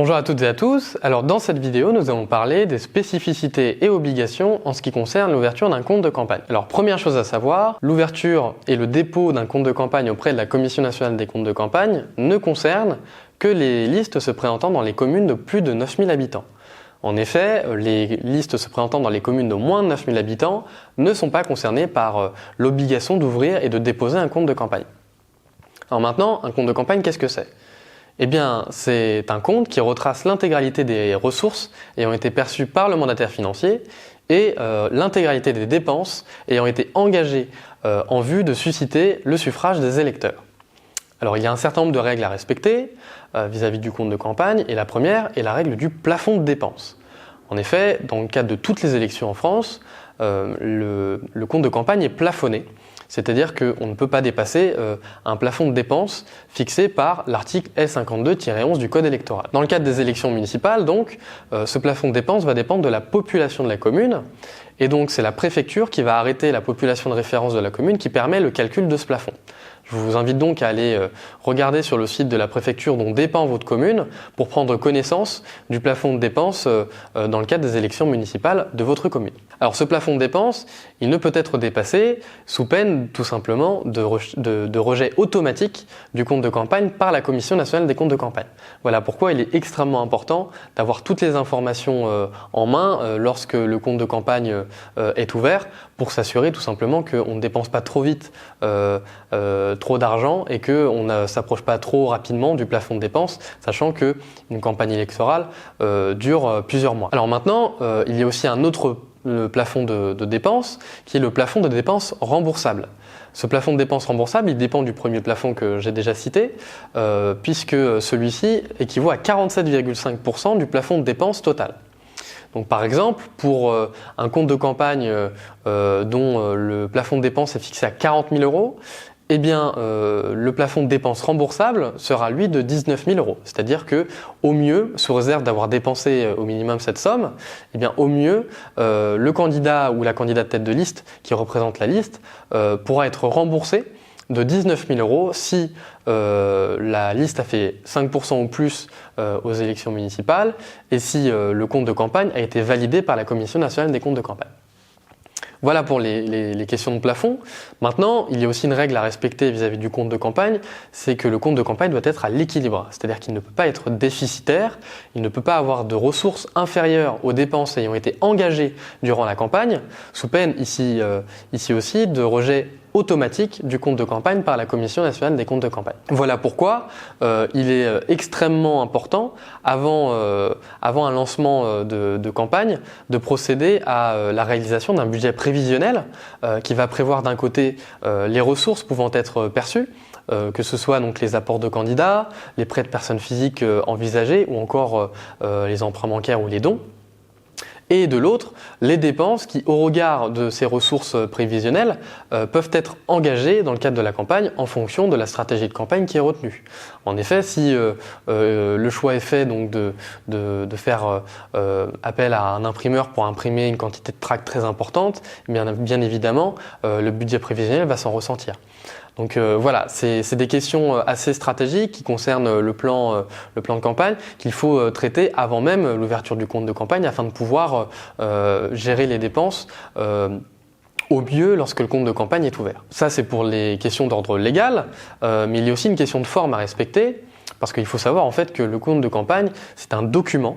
Bonjour à toutes et à tous. Alors dans cette vidéo, nous allons parler des spécificités et obligations en ce qui concerne l'ouverture d'un compte de campagne. Alors première chose à savoir, l'ouverture et le dépôt d'un compte de campagne auprès de la Commission nationale des comptes de campagne ne concernent que les listes se présentant dans les communes de plus de 9000 habitants. En effet, les listes se présentant dans les communes de moins de 9000 habitants ne sont pas concernées par l'obligation d'ouvrir et de déposer un compte de campagne. Alors maintenant, un compte de campagne, qu'est-ce que c'est ? Eh bien, c'est un compte qui retrace l'intégralité des ressources ayant été perçues par le mandataire financier et l'intégralité des dépenses ayant été engagées en vue de susciter le suffrage des électeurs. Alors, il y a un certain nombre de règles à respecter vis-à-vis du compte de campagne, et la première est la règle du plafond de dépenses. En effet, dans le cadre de toutes les élections en France, le compte de campagne est plafonné. C'est-à-dire qu'on ne peut pas dépasser un plafond de dépenses fixé par l'article L52-11 du Code électoral. Dans le cadre des élections municipales, donc, ce plafond de dépenses va dépendre de la population de la commune, et donc c'est la préfecture qui va arrêter la population de référence de la commune qui permet le calcul de ce plafond. Je vous invite donc à aller regarder sur le site de la préfecture dont dépend votre commune pour prendre connaissance du plafond de dépenses dans le cadre des élections municipales de votre commune. Alors ce plafond de dépenses, il ne peut être dépassé sous peine tout simplement de rejet automatique du compte de campagne par la Commission nationale des comptes de campagne. Voilà pourquoi il est extrêmement important d'avoir toutes les informations en main lorsque le compte de campagne est ouvert pour s'assurer tout simplement qu'on ne dépense pas trop vite trop d'argent et qu'on ne s'approche pas trop rapidement du plafond de dépenses, sachant qu'une campagne électorale dure plusieurs mois. Alors maintenant, il y a aussi un autre plafond de dépenses qui est le plafond de dépenses remboursables. Ce plafond de dépenses remboursables, il dépend du premier plafond que j'ai déjà cité, puisque celui-ci équivaut à 47,5% du plafond de dépenses total. Donc par exemple, pour un compte de campagne dont le plafond de dépenses est fixé à 40 000 €, eh bien, le plafond de dépenses remboursable sera lui de 19 000 €. C'est-à-dire que, au mieux, sous réserve d'avoir dépensé au minimum cette somme, eh bien, au mieux, le candidat ou la candidate tête de liste qui représente la liste pourra être remboursé de 19 000 € si la liste a fait 5% ou plus aux élections municipales et si le compte de campagne a été validé par la Commission nationale des comptes de campagne. Voilà pour les questions de plafond. Maintenant, il y a aussi une règle à respecter vis-à-vis du compte de campagne, c'est que le compte de campagne doit être à l'équilibre. C'est-à-dire qu'il ne peut pas être déficitaire, il ne peut pas avoir de ressources inférieures aux dépenses ayant été engagées durant la campagne, sous peine ici aussi de rejet automatique du compte de campagne par la Commission nationale des comptes de campagne. Voilà pourquoi il est extrêmement important, avant un lancement de campagne, de procéder à la réalisation d'un budget prévisionnel qui va prévoir d'un côté les ressources pouvant être perçues, que ce soit donc les apports de candidats, les prêts de personnes physiques envisagés ou encore les emprunts bancaires ou les dons. Et de l'autre, les dépenses qui, au regard de ces ressources prévisionnelles, peuvent être engagées dans le cadre de la campagne en fonction de la stratégie de campagne qui est retenue. En effet, si le choix est fait donc de faire appel à un imprimeur pour imprimer une quantité de tracts très importante, bien évidemment, le budget prévisionnel va s'en ressentir. Donc voilà, c'est des questions assez stratégiques qui concernent le plan de campagne qu'il faut traiter avant même l'ouverture du compte de campagne afin de pouvoir gérer les dépenses au mieux lorsque le compte de campagne est ouvert. Ça, c'est pour les questions d'ordre légal, mais il y a aussi une question de forme à respecter. Parce qu'il faut savoir en fait que le compte de campagne, c'est un document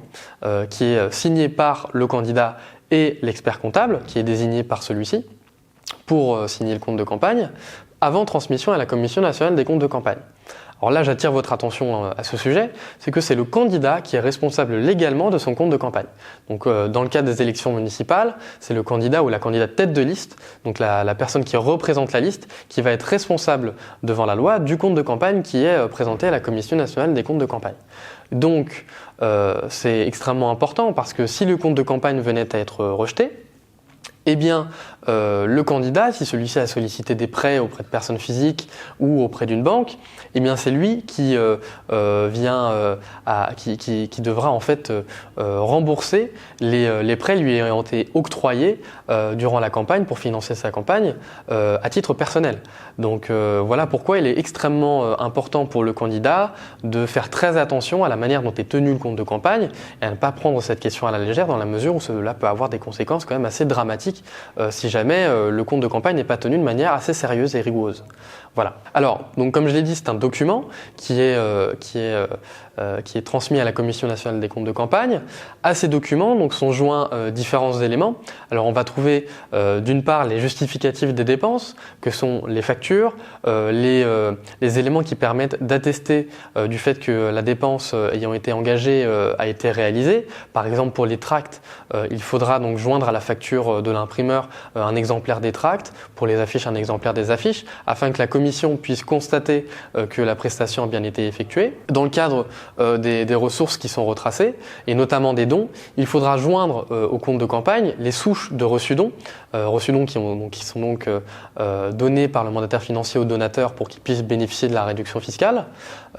qui est signé par le candidat et l'expert comptable, qui est désigné par celui-ci, pour signer le compte de campagne, avant transmission à la Commission nationale des comptes de campagne. Alors là, j'attire votre attention à ce sujet, c'est que c'est le candidat qui est responsable légalement de son compte de campagne. Donc dans le cadre des élections municipales, c'est le candidat ou la candidate tête de liste, donc la personne qui représente la liste, qui va être responsable devant la loi du compte de campagne qui est présenté à la Commission nationale des comptes de campagne. Donc c'est extrêmement important parce que si le compte de campagne venait à être rejeté, Eh bien, le candidat, si celui-ci a sollicité des prêts auprès de personnes physiques ou auprès d'une banque, eh bien c'est lui qui qui devra en fait rembourser les prêts lui ayant été octroyés durant la campagne pour financer sa campagne à titre personnel. Donc voilà pourquoi il est extrêmement important pour le candidat de faire très attention à la manière dont est tenu le compte de campagne et à ne pas prendre cette question à la légère dans la mesure où cela peut avoir des conséquences quand même assez dramatiques si jamais le compte de campagne n'est pas tenu de manière assez sérieuse et rigoureuse. Voilà. Alors, donc comme je l'ai dit, c'est un document qui est transmis à la Commission nationale des comptes de campagne. À ces documents donc, sont joints différents éléments. Alors on va trouver d'une part les justificatifs des dépenses, que sont les factures, les éléments qui permettent d'attester du fait que la dépense ayant été engagée a été réalisée. Par exemple pour les tracts, il faudra donc joindre à la facture de l'imprimeur un exemplaire des tracts, pour les affiches un exemplaire des affiches, afin que la commission puisse constater que la prestation a bien été effectuée. Dans le cadre des ressources qui sont retracées, et notamment des dons, il faudra joindre au compte de campagne les souches de reçus-dons qui sont donc donnés par le mandataire financier au donateur pour qu'il puisse bénéficier de la réduction fiscale.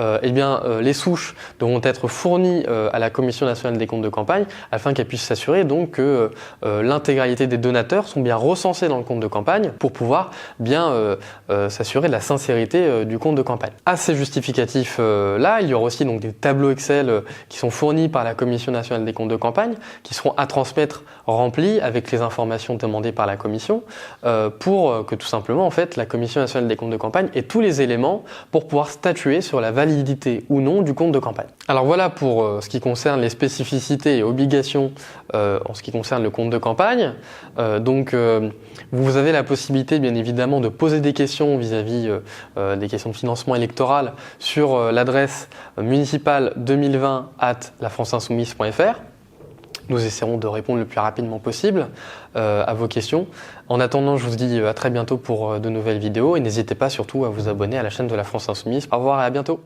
Les souches devront être fournies à la Commission nationale des comptes de campagne afin qu'elle puisse s'assurer donc que l'intégralité des donateurs sont bien recensés dans le compte de campagne pour pouvoir bien s'assurer de la sincérité du compte de campagne. À ces justificatifs là, il y aura aussi donc des tableaux Excel qui sont fournis par la Commission nationale des comptes de campagne qui seront à transmettre remplis avec les informations demandées par la Commission pour que tout simplement en fait la Commission nationale des comptes de campagne ait tous les éléments pour pouvoir statuer sur la validité ou non du compte de campagne. Alors voilà pour ce qui concerne les spécificités et obligations en ce qui concerne le compte de campagne. Vous avez la possibilité bien évidemment de poser des questions vis-à-vis des questions de financement électoral sur l'adresse municipale 2020@lafranceinsoumise.fr. Nous essaierons de répondre le plus rapidement possible à vos questions. En attendant, je vous dis à très bientôt pour de nouvelles vidéos et n'hésitez pas surtout à vous abonner à la chaîne de la France Insoumise. Au revoir et à bientôt.